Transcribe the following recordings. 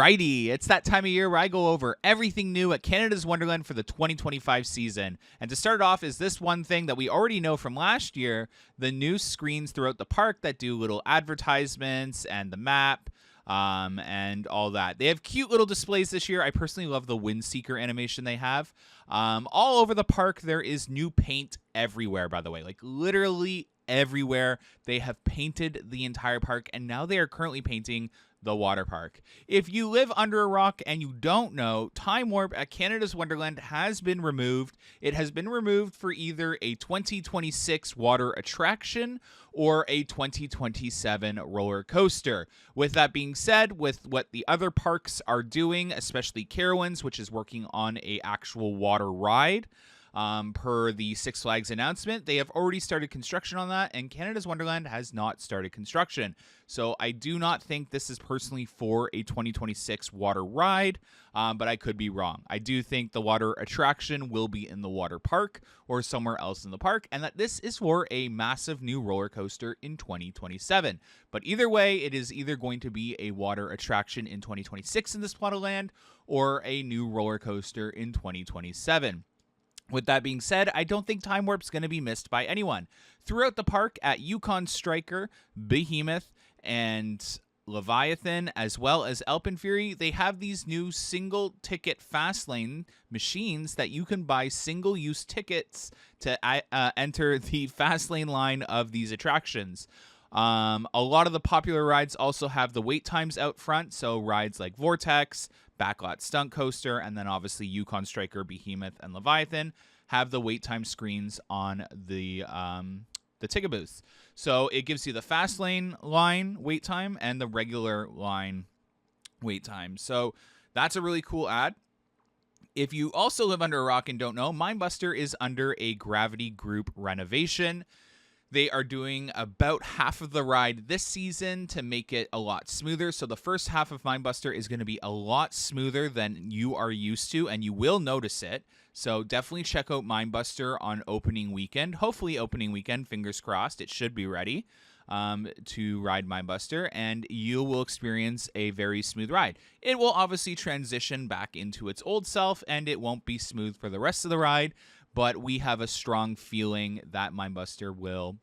Alrighty, it's that time of year where I go over everything new at Canada's Wonderland for the 2025 season. And to start off is this one thing that we already know from last year, the new screens throughout the park that do little advertisements and the map and all that. They have cute little displays this year. I personally love the Windseeker animation they have. All over the park, there is new paint everywhere, by the way, like literally everywhere. They have painted the entire park, and now they are currently painting the water park. If you live under a rock and you don't know, Time Warp at Canada's Wonderland has been removed. It has been removed for either a 2026 water attraction or a 2027 roller coaster. With that being said, with what the other parks are doing, especially Carowinds, which is working on a actual water ride, per the Six Flags announcement, they have already started construction on that, and Canada's Wonderland has not started construction. So I do not think this is personally for a 2026 water ride, but I could be wrong. I do think the water attraction will be in the water park or somewhere else in the park, and that this is for a massive new roller coaster in 2027. But either way, it is either going to be a water attraction in 2026 in this plot of land or a new roller coaster in 2027. With that being said, I don't think Time Warp's going to be missed by anyone. Throughout the park at Yukon Striker, Behemoth, and Leviathan, as well as Alpen Fury, they have these new single-ticket fast lane machines that you can buy single-use tickets to enter the fast lane line of these attractions. A lot of the popular rides also have the wait times out front, so rides like Vortex, Backlot Stunt Coaster, and then obviously Yukon Striker, Behemoth, and Leviathan have the wait time screens on the ticket booths. So it gives you the fast lane line wait time and the regular line wait time. So that's a really cool ad. If you also live under a rock and don't know, Minebuster is under a Gravity Group renovation. They are doing about half of the ride this season to make it a lot smoother. So the first half of Minebuster is going to be a lot smoother than you are used to, and you will notice it. So definitely check out Minebuster on opening weekend. Hopefully opening weekend, fingers crossed, it should be ready to ride Minebuster, and you will experience a very smooth ride. It will obviously transition back into its old self, and it won't be smooth for the rest of the ride. But we have a strong feeling that Minebuster will,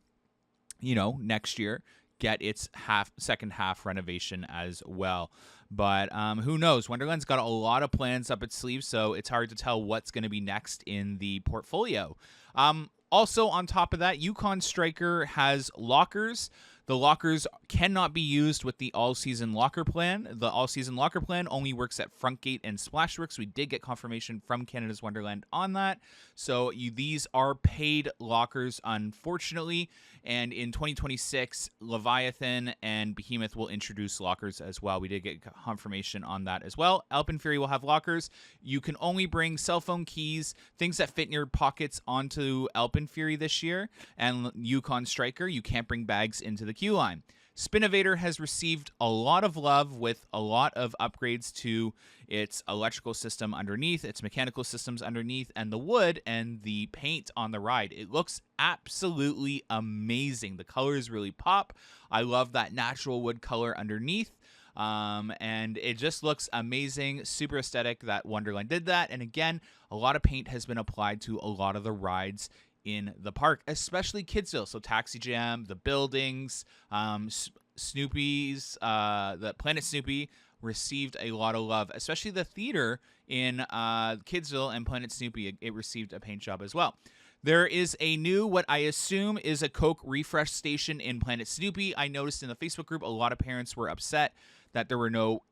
next year get its second half renovation as well. But who knows? Wonderland's got a lot of plans up its sleeve, so it's hard to tell what's going to be next in the portfolio. Also, on top of that, Yukon Striker has lockers. The lockers cannot be used with the all-season locker plan. The all-season locker plan only works at Frontgate and Splashworks. We did get confirmation from Canada's Wonderland on that. So these are paid lockers, unfortunately. And in 2026, Leviathan and Behemoth will introduce lockers as well. We did get confirmation on that as well. Alpen Fury will have lockers. You can only bring cell phone keys, things that fit in your pockets, onto Alpen Fury this year. And Yukon Striker, you can't bring bags into the queue line. Spinnovator has received a lot of love with a lot of upgrades to its electrical system underneath, its mechanical systems underneath, and the wood and the paint on the ride. It looks absolutely amazing. The colors really pop. I love that natural wood color underneath. And it just looks amazing, super aesthetic that Wonderland did that. And again, a lot of paint has been applied to a lot of the rides in the park, especially Kidsville. So Taxi Jam, the buildings, Snoopy's, the Planet Snoopy received a lot of love, especially the theater in Kidsville and Planet Snoopy. It received a paint job as well. There is a new, what I assume is a Coke refresh station in Planet Snoopy. I noticed in the Facebook group, a lot of parents were upset that there were no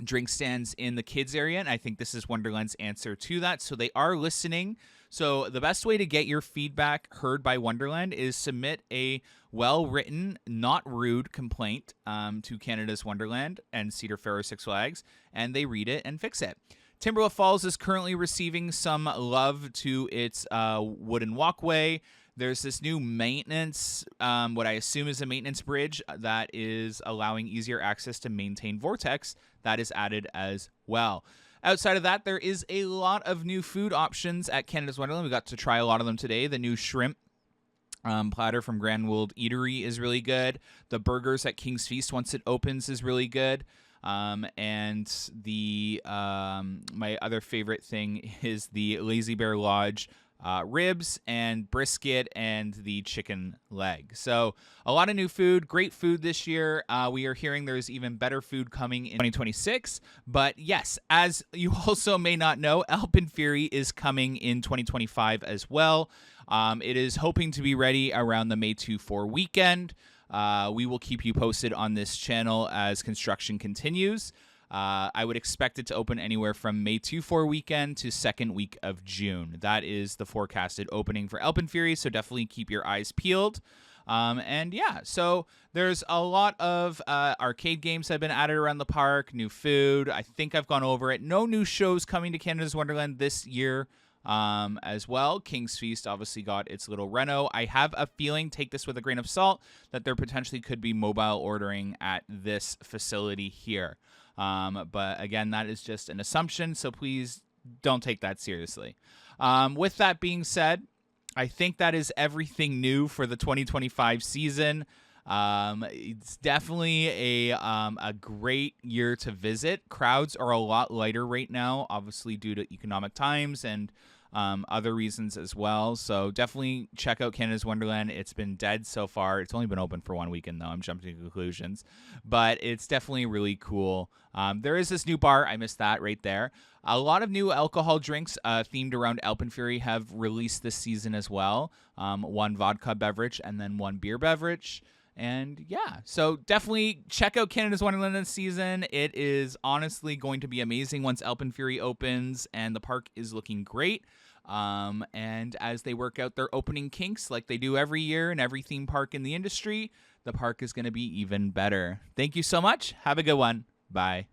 drink stands in the kids area, and I think this is Wonderland's answer to that. So they are listening. So the best way to get your feedback heard by Wonderland is submit a well-written, not rude complaint to Canada's Wonderland and Cedar Fair or Six Flags, and they read it and fix it. Timberwolf Falls is currently receiving some love to its wooden walkway. There's this new maintenance, what I assume is a maintenance bridge that is allowing easier access to maintain Vortex. That is added as well. Outside of that, there is a lot of new food options at Canada's Wonderland. We got to try a lot of them today. The new shrimp platter from Grand World Eatery is really good. The burgers at King's Feast, once it opens, is really good. And the my other favorite thing is the Lazy Bear Lodge ribs and brisket and the chicken leg. So a lot of new food, great food this year. We are hearing there's even better food coming in 2026. But yes, as you also may not know, Alpen Fury is coming in 2025 as well. It is hoping to be ready around the May 2-4 weekend. We will keep you posted on this channel as construction continues. I would expect it to open anywhere from May 2-4 weekend to second week of June. That is the forecasted opening for Alpen Fury, so definitely keep your eyes peeled. And yeah, so there's a lot of arcade games that have been added around the park, new food. I think I've gone over it. No new shows coming to Canada's Wonderland this year. As well. King's Feast obviously got its little reno. I have a feeling, take this with a grain of salt, that there potentially could be mobile ordering at this facility here. But again, that is just an assumption, so please don't take that seriously. With that being said, I think that is everything new for the 2025 season. It's definitely a great year to visit. Crowds are a lot lighter right now, obviously due to economic times and other reasons as well. So definitely check out Canada's Wonderland. It's been dead so far. It's only been open for 1 weekend, though. I'm jumping to conclusions. But it's definitely really cool. There is this new bar. I missed that right there. A lot of new alcohol drinks themed around Alpen Fury have released this season as well. One vodka beverage and then one beer beverage. And yeah, so definitely check out Canada's Wonderland this season. It is honestly going to be amazing once Alpen Fury opens, and the park is looking great. And as they work out their opening kinks like they do every year in every theme park in the industry, the park is going to be even better. Thank you so much. Have a good one. Bye.